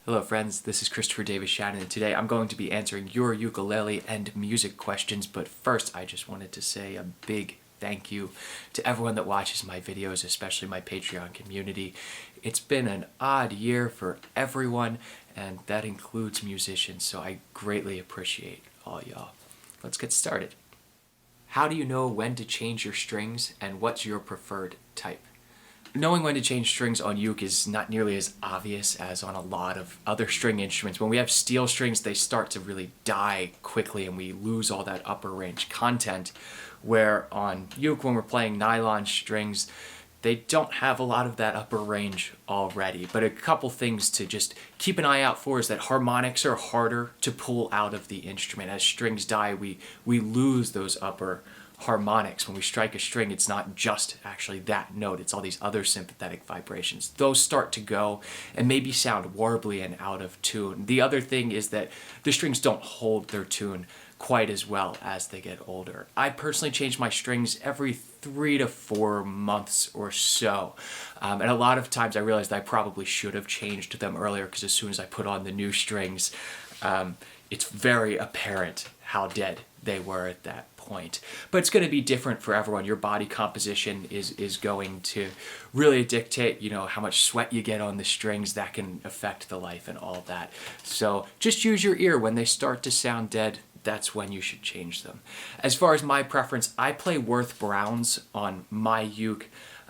Hello friends, this is Christopher davis-shannon, and today I'm going to be answering your ukulele and music questions, but first I just wanted to say a big thank you to everyone that watches my videos, especially my Patreon community. It's been an odd year for everyone, and that includes musicians, so I greatly appreciate all y'all. Let's get started. How do you know when to change your strings, and what's your preferred type? Knowing when to change strings on uke is not nearly as obvious as on a lot of other string instruments. When we have steel strings, they start to really die quickly and we lose all that upper range content, where on uke, when we're playing nylon strings, they don't have a lot of that upper range already. But a couple things to just keep an eye out for is that harmonics are harder to pull out of the instrument. As strings die, we lose those upper harmonics. When we strike a string, it's not just actually that note, it's all these other sympathetic vibrations. Those start to go and maybe sound warbly and out of tune. The other thing is that the strings don't hold their tune quite as well as they get older. I personally change my strings every 3 to 4 months or so. And a lot of times I realized that I probably should have changed them earlier, because as soon as I put on the new strings, it's very apparent how dead they were at that point. But it's going to be different for everyone. Your body composition is going to really dictate, how much sweat you get on the strings. That can affect the life and all that. So just use your ear. When they start to sound dead, that's when you should change them. As far as my preference, I play Worth Browns on my uke.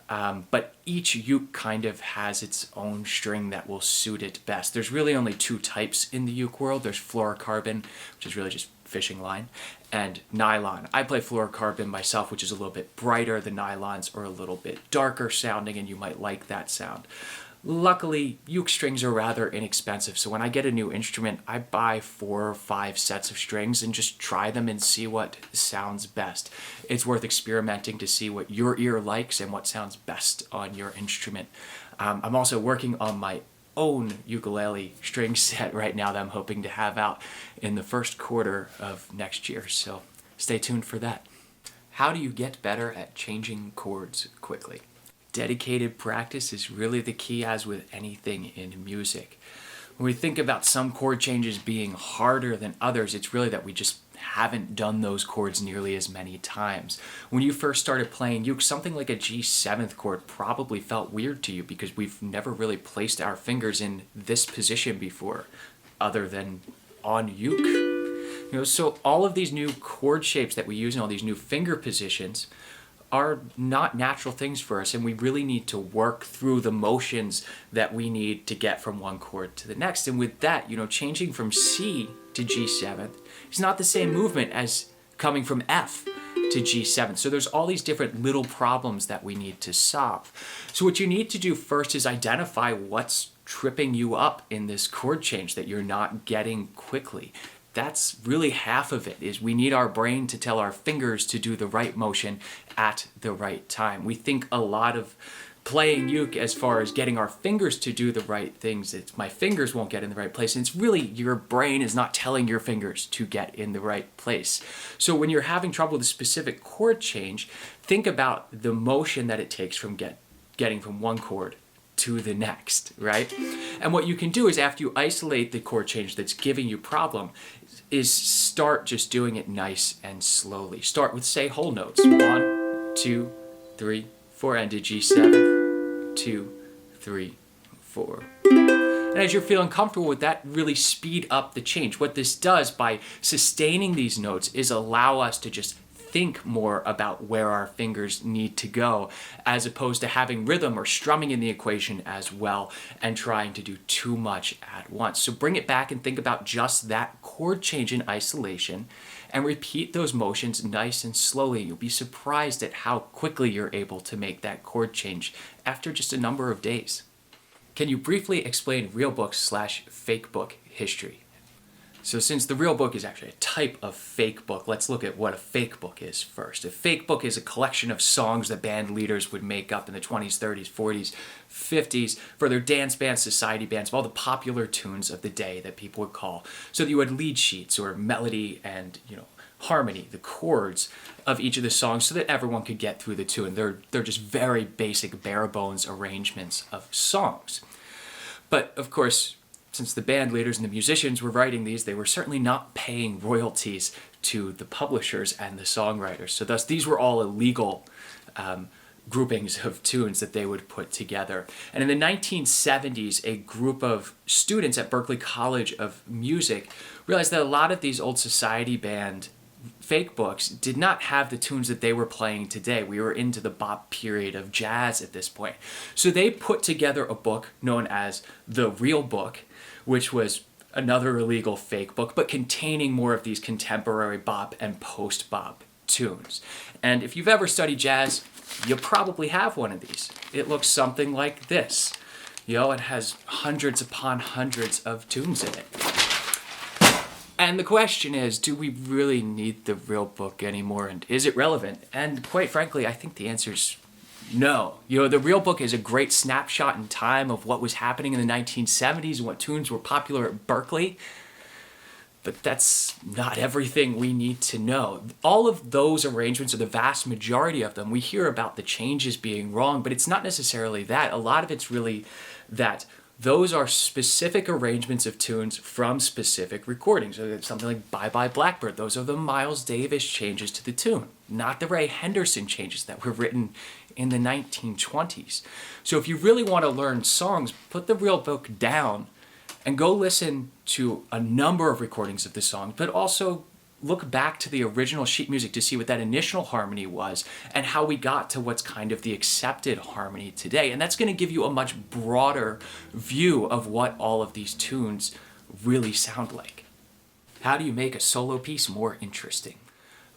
But each uke kind of has its own string that will suit it best. There's really only 2 types in the uke world. There's fluorocarbon, which is really just fishing line, and nylon. I play fluorocarbon myself, which is a little bit brighter. The nylons are a little bit darker sounding, and you might like that sound. Luckily, uke strings are rather inexpensive, so when I get a new instrument, I buy 4 or 5 sets of strings and just try them and see what sounds best. It's worth experimenting to see what your ear likes and what sounds best on your instrument. I'm also working on my own ukulele string set right now that I'm hoping to have out in the first quarter of next year, so stay tuned for that. How do you get better at changing chords quickly? Dedicated practice is really the key, as with anything in music. When we think about some chord changes being harder than others, it's really that we just haven't done those chords nearly as many times. When you first started playing uke, something like a G7th chord probably felt weird to you, because we've never really placed our fingers in this position before, other than on uke. So all of these new chord shapes that we use and all these new finger positions are not natural things for us, and we really need to work through the motions that we need to get from one chord to the next. And with that, changing from C to G7 is not the same movement as coming from F to G7. So there's all these different little problems that we need to solve. So what you need to do first is identify what's tripping you up in this chord change that you're not getting quickly. That's really half of it, is we need our brain to tell our fingers to do the right motion at the right time. We think a lot of playing uke as far as getting our fingers to do the right things. It's my fingers won't get in the right place, and it's really your brain is not telling your fingers to get in the right place. So when you're having trouble with a specific chord change, think about the motion that it takes from getting from one chord to the next, right? And what you can do is, after you isolate the chord change that's giving you problem, is start just doing it nice and slowly. Start with, say, whole notes. 1, 2, 3, 4, and to G7, 2, 3, 4. And as you're feeling comfortable with that, really speed up the change. What this does by sustaining these notes is allow us to just think more about where our fingers need to go, as opposed to having rhythm or strumming in the equation as well and trying to do too much at once. So bring it back and think about just that chord change in isolation and repeat those motions nice and slowly. You'll be surprised at how quickly you're able to make that chord change after just a number of days. Can you briefly explain real book / fake book history? So since the real book is actually a type of fake book, let's look at what a fake book is first. A fake book is a collection of songs that band leaders would make up in the 20s, 30s, 40s, 50s for their dance bands, society bands, all the popular tunes of the day that people would call. So that you had lead sheets or melody and, harmony, the chords of each of the songs, so that everyone could get through the tune. They're just very basic, bare bones arrangements of songs. But of course, since the band leaders and the musicians were writing these, they were certainly not paying royalties to the publishers and the songwriters. So thus, these were all illegal groupings of tunes that they would put together. And in the 1970s, a group of students at Berklee College of Music realized that a lot of these old society band fake books did not have the tunes that they were playing today. We were into the bop period of jazz at this point. So they put together a book known as The Real Book, which was another illegal fake book, but containing more of these contemporary bop and post-bop tunes. And if you've ever studied jazz, you probably have one of these. It looks something like this. It has hundreds upon hundreds of tunes in it. And the question is, do we really need the real book anymore? And is it relevant? And quite frankly, I think the answer is no. The real book is a great snapshot in time of what was happening in the 1970s and what tunes were popular at Berklee. But that's not everything we need to know. All of those arrangements, or the vast majority of them, we hear about the changes being wrong, but it's not necessarily that. A lot of it's really that those are specific arrangements of tunes from specific recordings. So something like Bye Bye Blackbird, those are the Miles Davis changes to the tune, not the Ray Henderson changes that were written in the 1920s. So if you really want to learn songs, put the real book down and go listen to a number of recordings of the song, but also look back to the original sheet music to see what that initial harmony was and how we got to what's kind of the accepted harmony today. And that's going to give you a much broader view of what all of these tunes really sound like. How do you make a solo piece more interesting?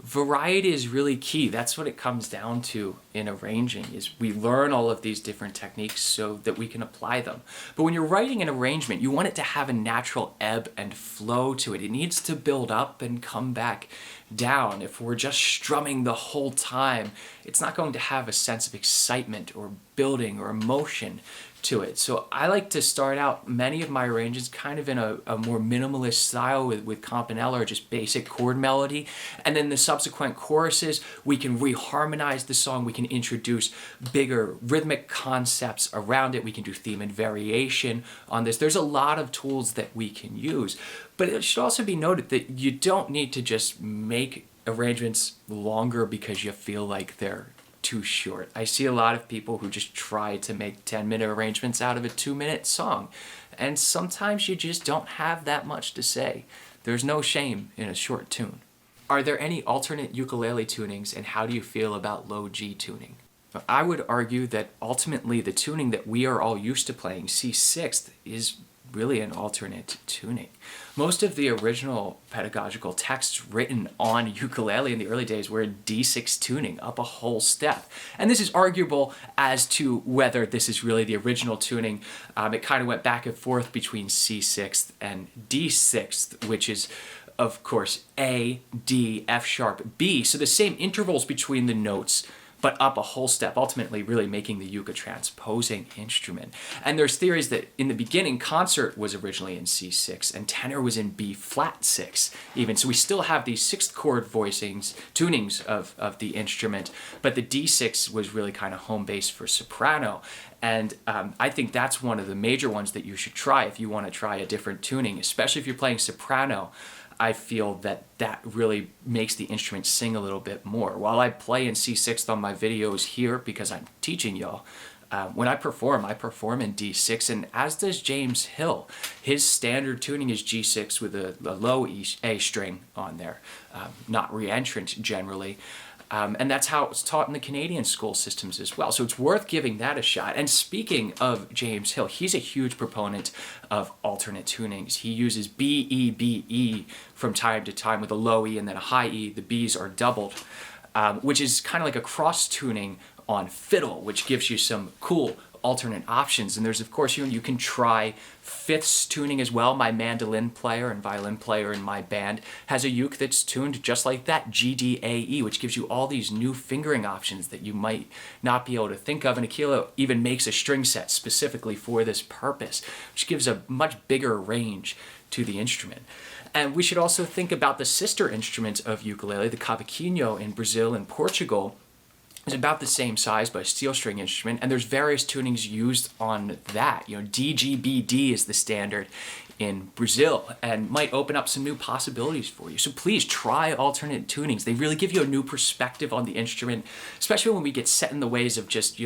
Variety is really key. That's what it comes down to in arranging, is we learn all of these different techniques so that we can apply them. But when you're writing an arrangement, you want it to have a natural ebb and flow to it. It needs to build up and come back down. If we're just strumming the whole time, it's not going to have a sense of excitement or building or emotion to it. So I like to start out many of my arrangements kind of in a more minimalist style with campanella or just basic chord melody. And then the subsequent choruses, we can reharmonize the song. We can introduce bigger rhythmic concepts around it. We can do theme and variation on this. There's a lot of tools that we can use. But it should also be noted that you don't need to just make arrangements longer because you feel like they're too short. I see a lot of people who just try to make 10-minute arrangements out of a 2-minute song. And sometimes you just don't have that much to say. There's no shame in a short tune. Are there any alternate ukulele tunings, and how do you feel about low G tuning? I would argue that ultimately the tuning that we are all used to playing, C6th, is really an alternate tuning. Most of the original pedagogical texts written on ukulele in the early days were in D6 tuning, up a whole step. And this is arguable as to whether this is really the original tuning. It kind of went back and forth between C6th and D6th, which is, of course, A, D, F sharp, B. So the same intervals between the notes, but up a whole step, ultimately really making the uke a transposing instrument. And there's theories that in the beginning, concert was originally in C6 and tenor was in B flat 6 even. So we still have these 6th chord voicings, tunings of the instrument, but the D6 was really kind of home base for soprano. And I think that's one of the major ones that you should try if you want to try a different tuning, especially if you're playing soprano. I feel that that really makes the instrument sing a little bit more. While I play in C6 on my videos here because I'm teaching y'all, when I perform in D6, and as does James Hill. His standard tuning is G6 with a low A string on there, not re-entrant generally. And that's how it's taught in the Canadian school systems as well. So it's worth giving that a shot. And speaking of James Hill, he's a huge proponent of alternate tunings. He uses bEbe from time to time with a low E and then a high E. The B's are doubled, which is kind of like a cross tuning on fiddle, which gives you some cool alternate options. And there's, of course, you can try fifths tuning as well. My mandolin player and violin player in my band has a uke that's tuned just like that, GDAE, which gives you all these new fingering options that you might not be able to think of. And Aquila even makes a string set specifically for this purpose, which gives a much bigger range to the instrument. And we should also think about the sister instrument of ukulele, the cavaquinho in Brazil and Portugal. It's about the same size, but a steel string instrument, and there's various tunings used on that. DGBD is the standard in Brazil and might open up some new possibilities for you. So please try alternate tunings. They really give you a new perspective on the instrument, especially when we get set in the ways of just,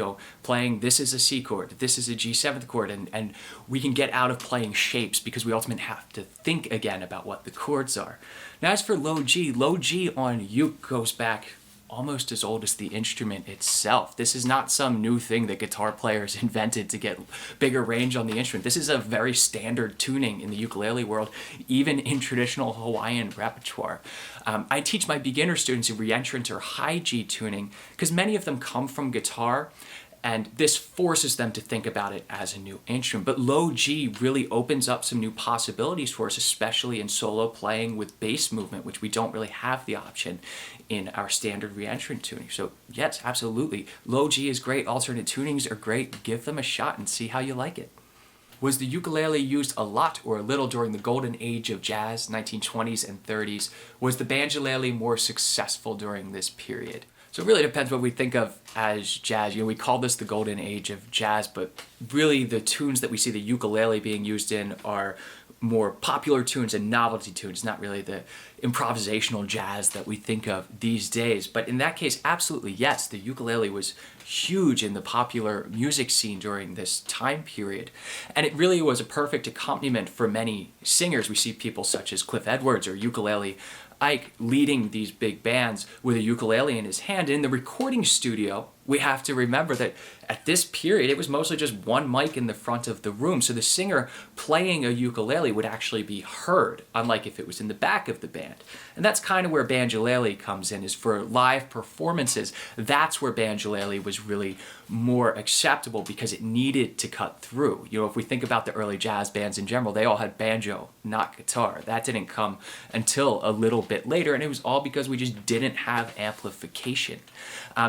playing this is a C chord, this is a G7th chord, and we can get out of playing shapes because we ultimately have to think again about what the chords are. Now as for low G on uke goes back almost as old as the instrument itself. This is not some new thing that guitar players invented to get bigger range on the instrument. This is a very standard tuning in the ukulele world, even in traditional Hawaiian repertoire. I teach my beginner students a reentrant or high G tuning because many of them come from guitar, and this forces them to think about it as a new instrument. But low G really opens up some new possibilities for us, especially in solo playing with bass movement, which we don't really have the option in our standard reentrant tuning. So yes, absolutely. Low G is great. Alternate tunings are great. Give them a shot and see how you like it. Was the ukulele used a lot or a little during the golden age of jazz, 1920s and 30s? Was the banjolele more successful during this period? So it really depends what we think of as jazz. We call this the golden age of jazz, but really the tunes that we see the ukulele being used in are more popular tunes and novelty tunes, not really the improvisational jazz that we think of these days. But in that case, absolutely yes, the ukulele was huge in the popular music scene during this time period. And it really was a perfect accompaniment for many singers. We see people such as Cliff Edwards or Ukulele Ike leading these big bands with a ukulele in his hand. In the recording studio, we have to remember that at this period, it was mostly just one mic in the front of the room. So the singer playing a ukulele would actually be heard, unlike if it was in the back of the band. And that's kind of where banjolele comes in, is for live performances. That's where banjolele was really more acceptable because it needed to cut through. If we think about the early jazz bands in general, they all had banjo, not guitar. That didn't come until a little bit later, and it was all because we just didn't have amplification.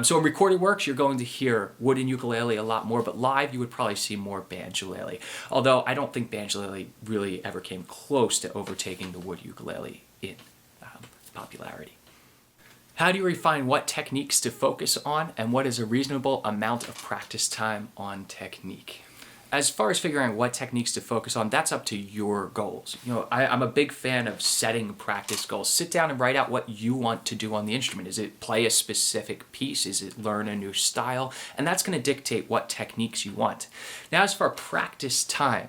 So in recorded works, you're going to hear wooden ukulele a lot more, but live you would probably see more banjolele. Although I don't think banjolele really ever came close to overtaking the wood ukulele in popularity. How do you refine what techniques to focus on, and what is a reasonable amount of practice time on technique? As far as figuring out what techniques to focus on, that's up to your goals. I'm a big fan of setting practice goals. Sit down and write out what you want to do on the instrument. Is it play a specific piece? Is it learn a new style? And that's going to dictate what techniques you want. Now, as for practice time,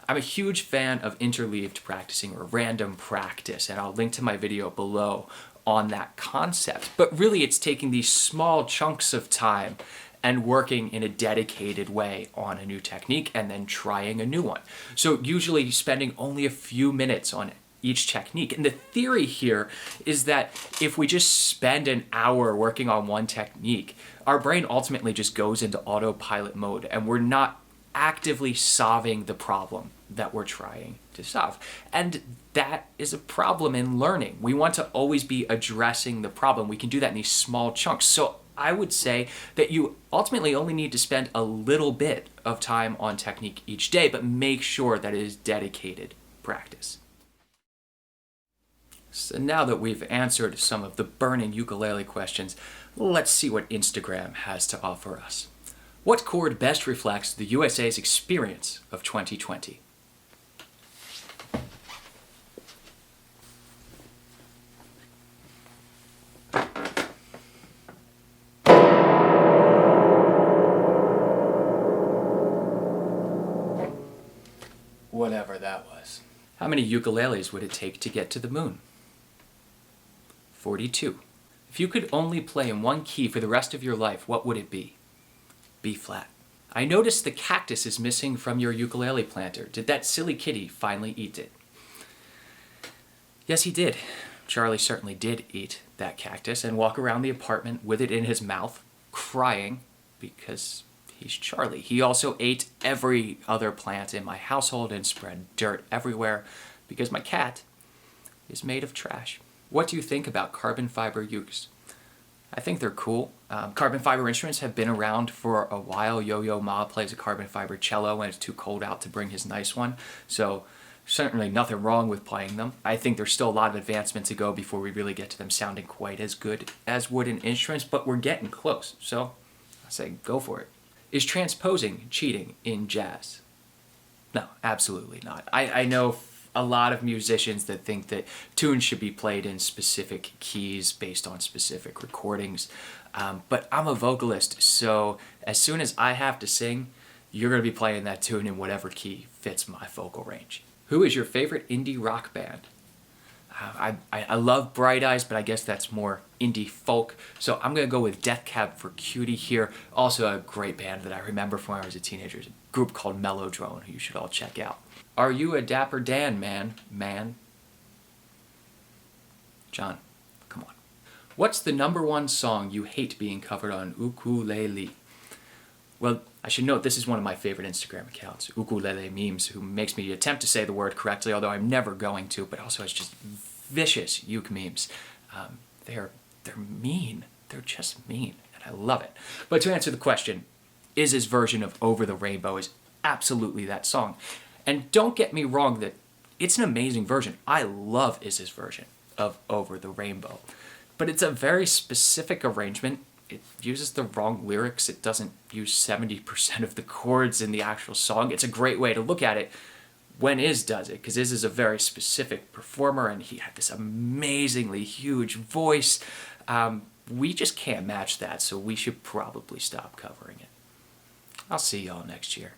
I'm a huge fan of interleaved practicing or random practice, and I'll link to my video below on that concept. But really, it's taking these small chunks of time and working in a dedicated way on a new technique and then trying a new one. So usually spending only a few minutes on each technique. And the theory here is that if we just spend an hour working on one technique, our brain ultimately just goes into autopilot mode and we're not actively solving the problem that we're trying to solve. And that is a problem in learning. We want to always be addressing the problem. We can do that in these small chunks. So I would say that you ultimately only need to spend a little bit of time on technique each day, but make sure that it is dedicated practice. So now that we've answered some of the burning ukulele questions, let's see what Instagram has to offer us. What chord best reflects the USA's experience of 2020? Whatever that was. How many ukuleles would it take to get to the moon? 42. If you could only play in one key for the rest of your life, what would it be? B flat. I noticed the cactus is missing from your ukulele planter. Did that silly kitty finally eat it? Yes, he did. Charlie certainly did eat that cactus and walk around the apartment with it in his mouth, crying because he's Charlie. He also ate every other plant in my household and spread dirt everywhere because my cat is made of trash. What do you think about carbon fiber ukes? I think they're cool. Carbon fiber instruments have been around for a while. Yo-Yo Ma plays a carbon fiber cello when it's too cold out to bring his nice one. So certainly nothing wrong with playing them. I think there's still a lot of advancement to go before we really get to them sounding quite as good as wooden instruments, but we're getting close. So I say go for it. Is transposing cheating in jazz? No, absolutely not. I know a lot of musicians that think that tunes should be played in specific keys based on specific recordings. But I'm a vocalist, so as soon as I have to sing, you're going to be playing that tune in whatever key fits my vocal range. Who is your favorite indie rock band? I love Bright Eyes, but I guess that's more indie folk. So I'm going to go with Death Cab for Cutie here. Also a great band that I remember from when I was a teenager. A group called Mellowdrone, who you should all check out. Are you a Dapper Dan man? John, come on. What's the #1 song you hate being covered on Ukulele? Well, I should note this is one of my favorite Instagram accounts, Ukulele Memes, who makes me attempt to say the word correctly, although I'm never going to, but also has just vicious uke memes. They're mean. They're just mean, and I love it. But to answer the question, Iz's version of Over the Rainbow is absolutely that song. And don't get me wrong that it's an amazing version. I love Iz's version of Over the Rainbow. But it's a very specific arrangement. It uses the wrong lyrics. It doesn't use 70% of the chords in the actual song. It's a great way to look at it when Iz does it, because Iz is a very specific performer, and he had this amazingly huge voice. We just can't match that, so we should probably stop covering it. I'll see y'all next year.